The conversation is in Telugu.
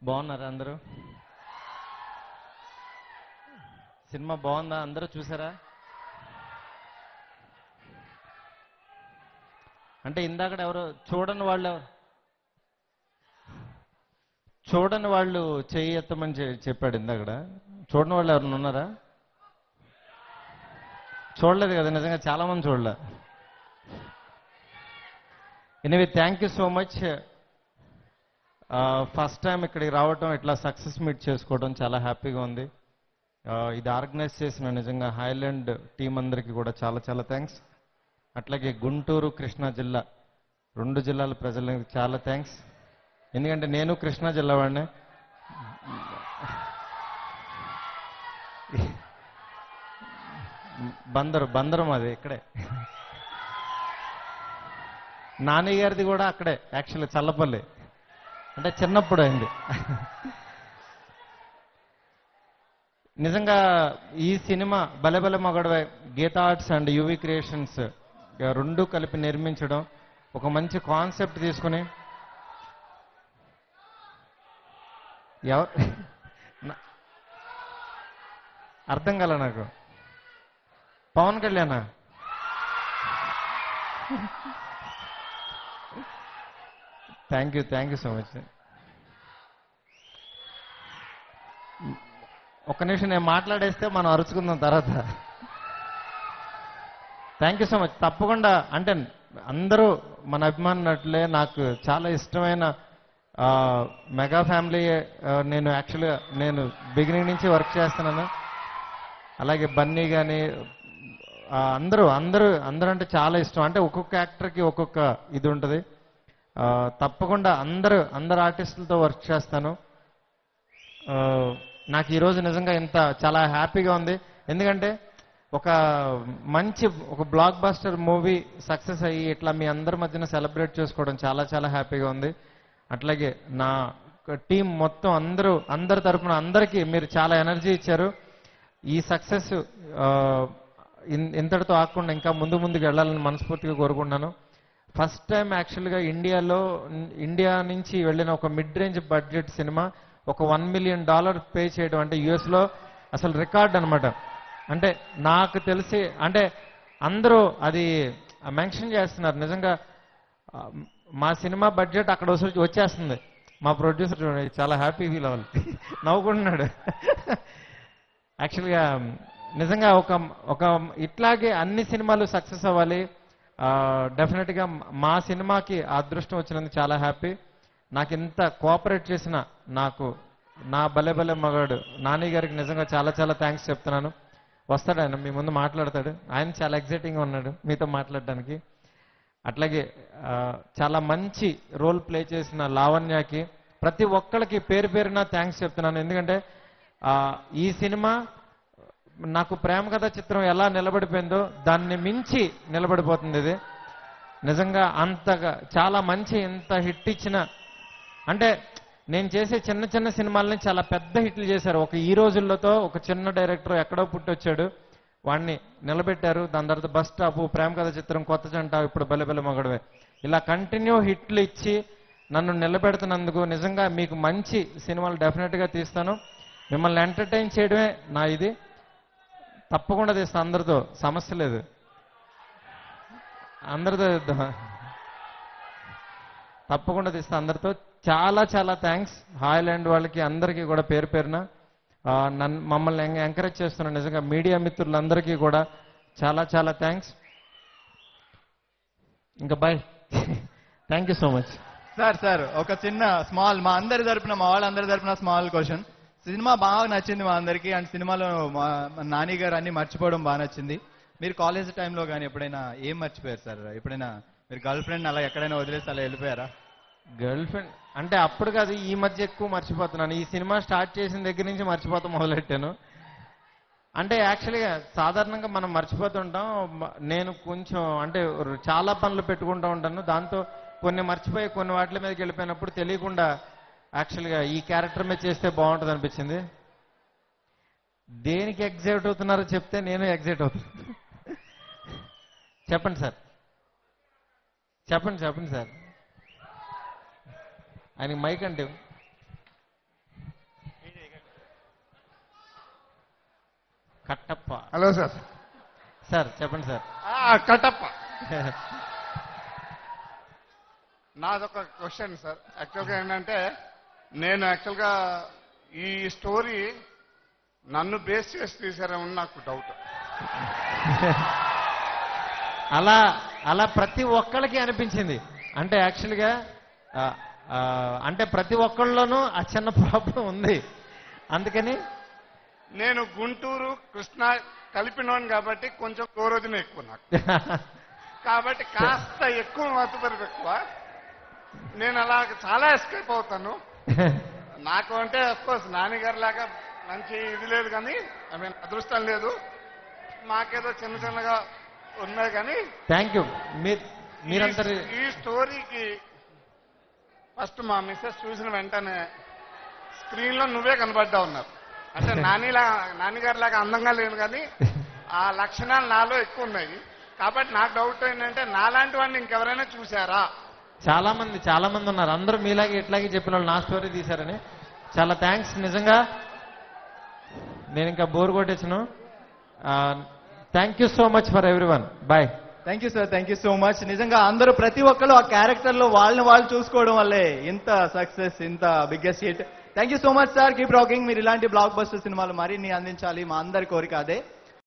బాగున్నారా అందరూ? సినిమా బాగుందా? అందరూ చూసారా? అంటే ఇందాక ఎవరో చూడని వాళ్ళు చెయ్యి ఎత్తమని చెప్పాడు ఇందాకడ. చూడని వాళ్ళు ఎవరైనా ఉన్నారా? చూడలేదు కదా, నిజంగా చాలా మంది చూడలే. Anyway thank you so much. First time ఇక్కడికి రావటం, ఇట్లా సక్సెస్ మీట్ చేసుకోవడం చాలా హ్యాపీగా ఉంది. ఇది ఆర్గనైజ్ చేసిన నిజంగా హైలాండ్ టీం అందరికీ కూడా చాలా చాలా థ్యాంక్స్. అట్లాగే గుంటూరు, కృష్ణా జిల్లా, రెండు జిల్లాల ప్రజలకు చాలా థ్యాంక్స్. ఎందుకంటే నేను కృష్ణా జిల్లా వాడినే. బందరం అది ఇక్కడే. నాని గారిది కూడా అక్కడే, యాక్చువల్లీ చల్లపల్లి, అంటే చిన్నప్పుడు అయింది. నిజంగా ఈ cinema Bhale Bhale Magadivoy Geetha Arts and UV Creations రెండు కలిపి నిర్మించడం, ఒక మంచి కాన్సెప్ట్ తీసుకుని అర్థం కాల నాకు. Pawan Kalyan thank you so much. ఒక్క నిమిషం నేను మాట్లాడేస్తే మనం అరుచుకుందాం తర్వాత. Thank you so much. తప్పకుండా, అంటే అందరూ మన అభిమానులే, నాకు చాలా ఇష్టమైన మెగా ఫ్యామిలీ. నేను యాక్చువల్గా బిగినింగ్ నుంచి వర్క్ చేస్తున్నాను. అలాగే బన్నీ కానీ అందరూ అందరూ అందరూ అంటే చాలా ఇష్టం. అంటే ఒక్కొక్క యాక్టర్కి ఒక్కొక్క ఇది ఉంటుంది. తప్పకుండా అందరు ఆర్టిస్టులతో వర్క్ చేస్తాను. నాకు ఈరోజు నిజంగా చాలా హ్యాపీగా ఉంది. ఎందుకంటే ఒక బ్లాక్ బస్టర్ మూవీ సక్సెస్ అయ్యి ఇట్లా మీ అందరి మధ్యన సెలబ్రేట్ చేసుకోవడం చాలా చాలా హ్యాపీగా ఉంది. అట్లాగే నా టీం మొత్తం అందరి తరపున అందరికీ మీరు చాలా ఎనర్జీ ఇచ్చారు. ఈ సక్సెస్ ఇంతటితో ఆకుండా ఇంకా ముందుకు వెళ్ళాలని మనస్ఫూర్తిగా కోరుకుంటున్నాను. ఫస్ట్ టైం యాక్చువల్గా ఇండియా నుంచి వెళ్ళిన ఒక మిడ్ రేంజ్ బడ్జెట్ సినిమా ఒక $1 మిలియన్ పే చేయడం అంటే యుఎస్లో అసలు రికార్డ్ అనమాట. అంటే నాకు తెలిసి, అంటే అందరూ అది మెన్షన్ చేస్తున్నారు. నిజంగా మా సినిమా బడ్జెట్ అక్కడ వచ్చేస్తుంది. మా ప్రొడ్యూసర్ చూడండి చాలా హ్యాపీ ఫీల్ అవ్వాలి, నవ్వుకుంటున్నాడు. యాక్చువల్గా నిజంగా ఒక ఇట్లాగే అన్ని సినిమాలు సక్సెస్ అవ్వాలి. డెఫినెట్గా మా సినిమాకి ఆ అదృష్టం వచ్చినందుకు చాలా హ్యాపీ. నాకు ఇంత కోఆపరేట్ చేసిన నా భలే భలే మగాడు నాని గారికి నిజంగా చాలా చాలా థ్యాంక్స్ చెప్తున్నాను. వస్తాడు ఆయన మీ ముందు మాట్లాడతాడు. ఆయన చాలా ఎగ్జైటింగ్గా ఉన్నాడు మీతో మాట్లాడడానికి. అట్లాగే చాలా మంచి రోల్ ప్లే చేసిన లావణ్యకి, ప్రతి ఒక్కళ్ళకి పేరు పేరున థ్యాంక్స్ చెప్తున్నాను. ఎందుకంటే ఈ సినిమా నాకు ప్రేమ కథ చిత్రం ఎలా నిలబడిపోయిందో దాన్ని మించి నిలబడిపోతుంది. ఇది నిజంగా అంతగా చాలా మంచి, ఇంత హిట్ ఇచ్చిన, అంటే నేను చేసే చిన్న చిన్న సినిమాలని చాలా పెద్ద హిట్లు చేశారు. ఈ రోజుల్లోతో ఒక చిన్న డైరెక్టర్ ఎక్కడో పుట్టొచ్చాడు, వాడిని నిలబెట్టారు. దాని తర్వాత బస్ స్టాప్, ప్రేమ కథ చిత్రం, కొత్త జంట, ఇప్పుడు భలే భలే మగడవే, ఇలా కంటిన్యూ హిట్లు ఇచ్చి నన్ను నిలబెడుతున్నందుకు నిజంగా మీకు మంచి సినిమాలు డెఫినెట్గా తీస్తాను. మిమ్మల్ని ఎంటర్టైన్ చేయడమే నా ఇది. తప్పకుండా తీస్తాను, అందరితో సమస్య లేదు, అందరితో తప్పకుండా తీస్తాను అందరితో. చాలా చాలా థ్యాంక్స్ హాయ్లాండ్ వాళ్ళకి అందరికీ కూడా పేరు పేరున మమ్మల్ని ఎంకరేజ్ చేస్తున్న నిజంగా మీడియా మిత్రులందరికీ కూడా చాలా చాలా థ్యాంక్స్. ఇంకా bye. Thank you so much. Sir ఒక చిన్న స్మాల్, మా వాళ్ళందరి తరపున స్మాల్ క్వశ్చన్. సినిమా బాగా నచ్చింది మా అందరికీ, అండ్ సినిమాలో మా నాని గారు అన్ని మర్చిపోవడం బాగా నచ్చింది. మీరు కాలేజ్ టైంలో కానీ ఎప్పుడైనా ఏం మర్చిపోయారు సార్? ఎప్పుడైనా మీరు గర్ల్ ఫ్రెండ్ అలా ఎక్కడైనా వదిలేసి అలా వెళ్ళిపోయారా? గర్ల్ ఫ్రెండ్ అంటే అప్పుడు కాదు, ఈ మధ్య ఎక్కువ మర్చిపోతున్నాను. ఈ సినిమా స్టార్ట్ చేసిన దగ్గర నుంచి మర్చిపోతాం మొదలెట్టాను. అంటే యాక్చువల్గా సాధారణంగా మనం మర్చిపోతుంటాం. నేను కొంచెం అంటే చాలా పనులు పెట్టుకుంటూ ఉంటాను, దాంతో కొన్ని మర్చిపోయి కొన్ని వాటి మీదకి వెళ్ళిపోయినప్పుడు తెలియకుండా యాక్చువల్గా ఈ క్యారెక్టర్ మీద చేస్తే బాగుంటుంది అనిపించింది. దేనికి ఎగ్జైట్ అవుతున్నారో చెప్తే నేను ఎగ్జైట్ అవుతాను. చెప్పండి సార్, చెప్పండి సార్. ఆయనకి మైక్ అంటే కట్టప్ప. Hello sir. సార్ చెప్పండి సార్. కట్టప్ప. నాదొక క్వశ్చన్ సార్. యాక్చువల్గా ఏంటంటే నేను యాక్చువల్గా ఈ స్టోరీ నన్ను బేస్ చేసి తీసారేమో నాకు డౌట్. అలా అలా ప్రతి ఒక్కళ్ళకి అనిపించింది. అంటే యాక్చువల్గా అంటే ప్రతి ఒక్కళ్ళలోనూ ఆ చిన్న ప్రాబ్లం ఉంది. అందుకని నేను గుంటూరు కృష్ణా కలిపినోను కాబట్టి కొంచెం రోజున ఎక్కువ నాకు, కాబట్టి కాస్త ఎక్కువ మతుపరి ఎక్కువ. నేను అలా చాలా ఎస్కేప్ అవుతాను. నాకు అంటే అఫ్కోర్స్ నాన్నగారు లాగా మంచి ఇది లేదు కానీ ఐ మీన్ అదృష్టం లేదు, మాకేదో చిన్న చిన్నగా ఉన్నాయి. కానీ థ్యాంక్ యూ. మీరందరి ఈ స్టోరీకి ఫస్ట్ మా మిస్సెస్ చూసిన వెంటనే స్క్రీన్ లో నువ్వే కనబడ్డా ఉన్నారు. అంటే నాన్నగారి లాగా అందంగా లేను కానీ ఆ లక్షణాలు నాలో ఎక్కువ ఉన్నాయి. కాబట్టి నాకు డౌట్ ఏంటంటే నాలాంటి వాడిని ఇంకెవరైనా చూసారా? చాలా మంది ఉన్నారు. అందరూ మీలాగే ఇట్లాగే చెప్పిన వాళ్ళు నా స్టోరీ తీశారని. చాలా థ్యాంక్స్ నిజంగా. నేను ఇంకా బోర్ కొట్టేసాను. Thank you so much for everyone. Bye. Thank you sir, thank you so much. నిజంగా అందరూ ప్రతి ఒక్కరు ఆ క్యారెక్టర్ లో వాళ్ళని వాళ్ళు చూసుకోవడం వల్లే ఇంత సక్సెస్, ఇంత biggest hit. Thank you so much sir. Keep rocking. మీరు ఇలాంటి బ్లాక్ బస్టర్ సినిమాలు మరిన్ని అందించాలి, మా అందరి కోరిక అదే.